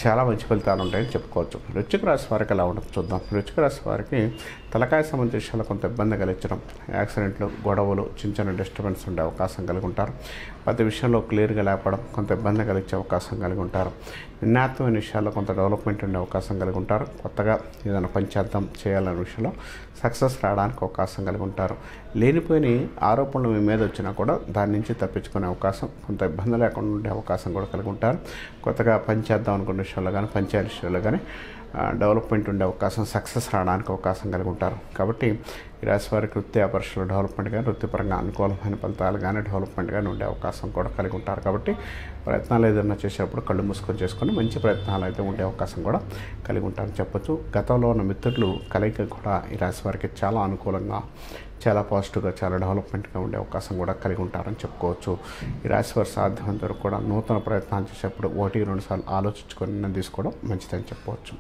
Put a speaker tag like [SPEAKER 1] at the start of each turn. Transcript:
[SPEAKER 1] చాలా మంచి ఫలితాలు ఉంటాయని చెప్పుకోవచ్చు. వృశ్చిక రాశి వారికి ఎలా ఉండదు చూద్దాం. వృశ్చిక రాశి వారికి తలకాయ సంబంధించిన విషయాల్లో కొంత ఇబ్బంది కలిగించడం, యాక్సిడెంట్లు, గొడవలు, చిన్న చిన్న డిస్టర్బెన్స్ ఉండే అవకాశం కలిగి ఉంటారు. ప్రతి విషయంలో క్లియర్గా లేపడం, కొంత ఇబ్బంది కలిగించే అవకాశం కలిగి ఉంటారు. నిర్ణయాత్మకమైన విషయాల్లో కొంత డెవలప్మెంట్ ఉండే అవకాశం కలిగి ఉంటారు. కొత్తగా ఏదైనా పని చేద్దాం చేయాలనే విషయంలో సక్సెస్ రావడానికి అవకాశం కలిగి ఉంటారు. లేనిపోయిన ఆరోపణలు మీ మీద వచ్చినా కూడా దాని నుంచి తప్పించుకునే అవకాశం, కొంత ఇబ్బంది లేకుండా ఉండే అవకాశం కూడా కలిగి ఉంటారు. కొత్తగా పని చేద్దాం అనుకునే విషయాల్లో కానీ, పంచాయతీ విషయాల్లో కానీ డెవలప్మెంట్ ఉండే అవకాశం, సక్సెస్ రావడానికి అవకాశం కలిగి ఉంటారు. కాబట్టి ఈ రాశి వారికి వృత్తి వ్యాపారాల్లో డెవలప్మెంట్ కానీ, వృత్తిపరంగా అనుకూలమైన ఫలితాలు కానీ, డెవలప్మెంట్ కానీ ఉండే అవకాశం కూడా కలిగి ఉంటారు. కాబట్టి ప్రయత్నాలు ఏదైనా చేసేటప్పుడు కళ్ళు మూసుకొని చేసుకొని మంచి ప్రయత్నాలు అయితే ఉండే అవకాశం కూడా కలిగి ఉంటారని చెప్పొచ్చు. గతంలో ఉన్న మిత్రులు కలయిక కూడా ఈ రాశి వారికి చాలా అనుకూలంగా, చాలా పాజిటివ్గా, చాలా డెవలప్మెంట్గా ఉండే అవకాశం కూడా కలిగి ఉంటారని చెప్పుకోవచ్చు. ఈ రాశి వారు సాధ్యమైనంత వరకు కూడా నూతన ప్రయత్నాలు చేసేటప్పుడు 1-2 సార్లు ఆలోచించుకొని తీసుకోవడం మంచిదని చెప్పవచ్చు.